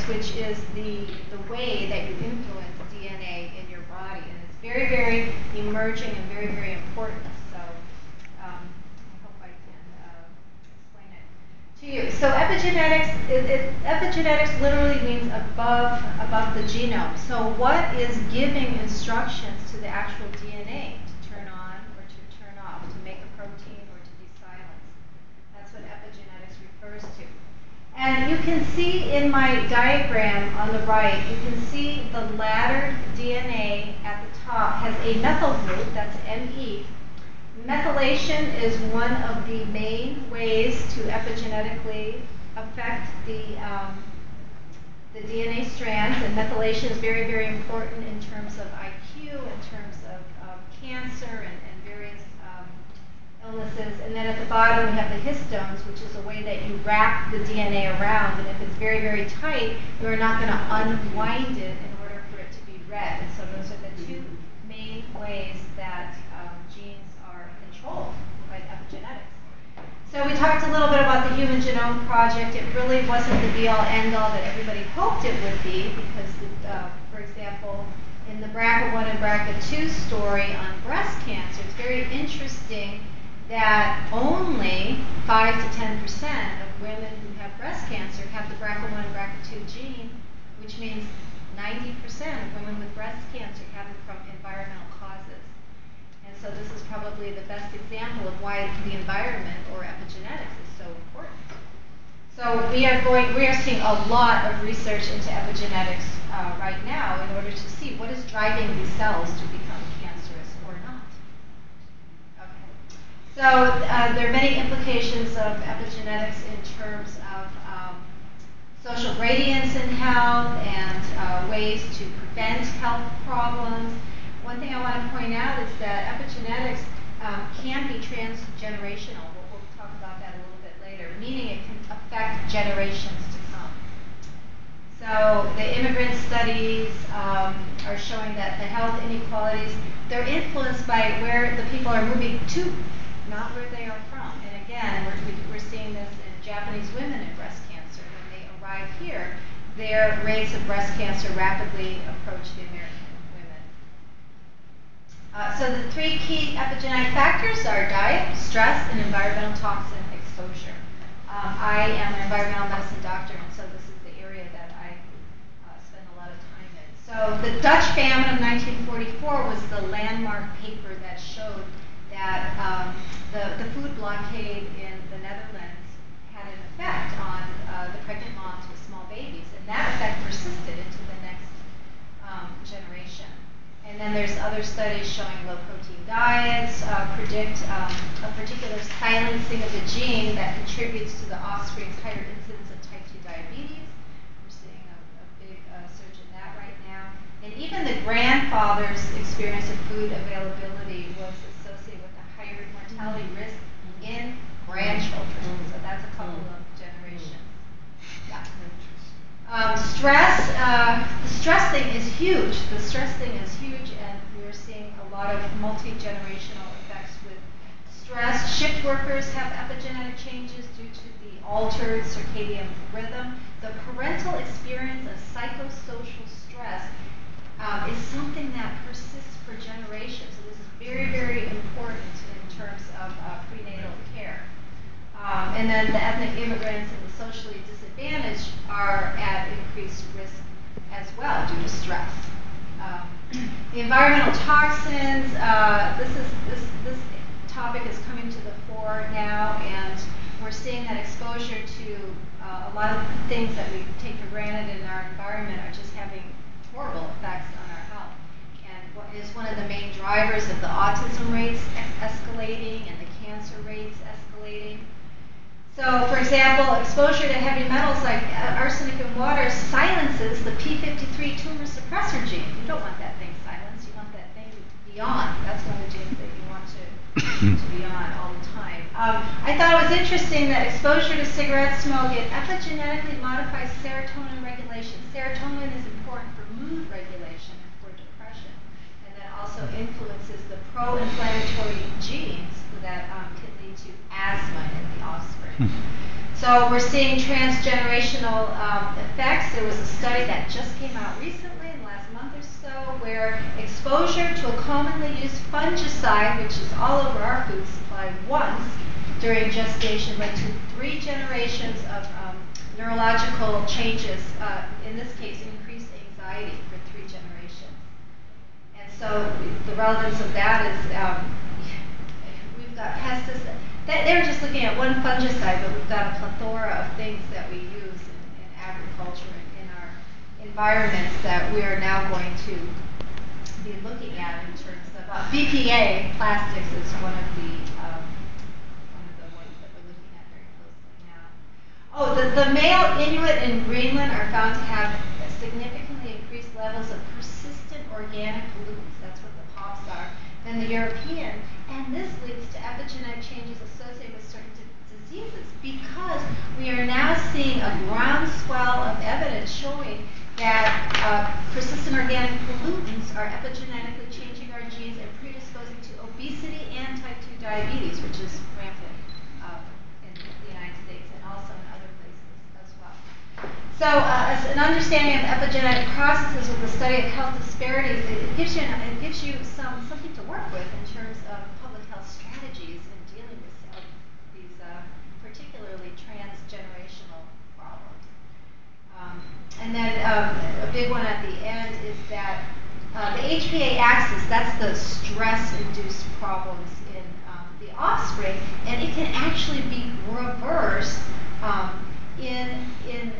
which is the way that you influence DNA in your body. And it's very, very emerging and very, very important. So I hope I can explain it to you. So epigenetics literally means above the genome. So what is giving instructions to the actual DNA to turn on or to turn off, to make a protein or to de-silence? That's what epigenetics refers to. And you can see in my diagram on the right, you can see the laddered DNA at the top has a methyl group, that's Me. Methylation is one of the main ways to epigenetically affect the DNA strands, and methylation is very, very important in terms of IQ, in terms of cancer and various illnesses. And then at the bottom we have the histones, which is a way that you wrap the DNA around, and if it's very, very tight, you're not going to unwind it in order for it to be read. And so those are the two main ways that genes are controlled by epigenetics. So we talked a little bit about the Human Genome Project. It really wasn't the be-all, end-all that everybody hoped it would be, because, for example, in the BRCA1 and BRCA2 story on breast cancer, it's very interesting that only 5 to 10% of women who have breast cancer have the BRCA1 and BRCA2 gene, which means 90% of women with breast cancer have it from environmental causes. And so this is probably the best example of why the environment or epigenetics is so important. So we are seeing a lot of research into epigenetics right now in order to see what is driving these cells to become cancerous or not. Okay. So there are many implications of epigenetics in terms of social gradients in health and ways to prevent health problems. One thing I want to point out is that epigenetics can be transgenerational. We'll talk about that a little bit later, meaning it can affect generations to come. So the immigrant studies are showing that the health inequalities, they're influenced by where the people are moving to, not where they are from. And again, we're seeing this in Japanese women in breast cancer. When they arrive here, their rates of breast cancer rapidly approach the American. So the three key epigenetic factors are diet, stress, and environmental toxin exposure. I am an environmental medicine doctor, and so this is the area that I spend a lot of time in. So the Dutch famine of 1944 was the landmark paper that showed that the food blockade in the Netherlands had an effect on the pregnant moms with small babies, and that effect persisted into the next generation. And then there's other studies showing low-protein diets predict a particular silencing of the gene that contributes to the offspring's higher incidence of type 2 diabetes. We're seeing a big surge in that right now. And even the grandfather's experience of food availability was associated with a higher mortality risk in grandchildren. So that's a couple of generations. Yeah. Stress, the stress thing is huge. The stress thing is huge, and we're seeing a lot of multi-generational effects with stress. Shift workers have epigenetic changes due to the altered circadian rhythm. The parental experience of psychosocial stress is something that persists for generations. So this is very, very important in terms of prenatal care. And then the ethnic immigrants and the socially disadvantaged are at increased risk as well due to stress. The environmental toxins, this topic is coming to the fore now, and we're seeing that exposure to a lot of things that we take for granted in our environment are just having horrible effects on our health. And what is one of the main drivers of the autism rates escalating and the cancer rates escalating. So, for example, exposure to heavy metals like arsenic in water silences the p53 tumor suppressor gene. You don't want that thing silenced. You want that thing to be on. That's one of the genes that you want to be on all the time. I thought it was interesting that exposure to cigarette smoke, it epigenetically modifies serotonin regulation. Serotonin is important for mood regulation and for depression. And then also influences the pro-inflammatory genes that can lead to asthma in the offspring. So we're seeing transgenerational effects. There was a study that just came out recently in the last month or so where exposure to a commonly used fungicide, which is all over our food supply once during gestation, led to 3 generations of neurological changes, in this case increased anxiety for 3 generations. And so the relevance of that is we've got pesticides. They're just looking at one fungicide, but we've got a plethora of things that we use in agriculture and in our environments that we are now going to be looking at in terms of BPA. Plastics is one of the ones that we're looking at very closely now. Oh, the male Inuit in Greenland are found to have significantly increased levels of persistent organic pollutants. That's what the POPs are. Than the European, and this leads to epigenetic changes associated with certain diseases because we are now seeing a groundswell of evidence showing that persistent organic pollutants are epigenetically changing our genes and predisposing to obesity and type 2 diabetes, which is rampant in the United States and also in other places as well. So as an understanding of epigenetic processes with the study of health disparities, it gives you something to work with in terms of public health strategies in dealing with these particularly transgenerational problems. And then a big one at the end is that the HPA axis, that's the stress-induced problems in the offspring, and it can actually be reversed in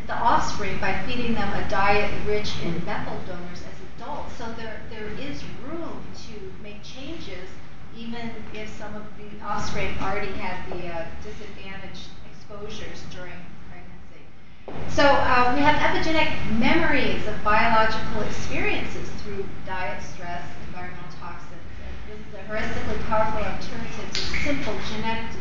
the offspring by feeding them a diet rich in methyl donors as adults. So there is room to make changes even if some of the offspring already had the disadvantaged exposures during pregnancy. So we have epigenetic memories of biological experiences through diet, stress, environmental toxins. And this is a heuristically powerful alternative to simple genetic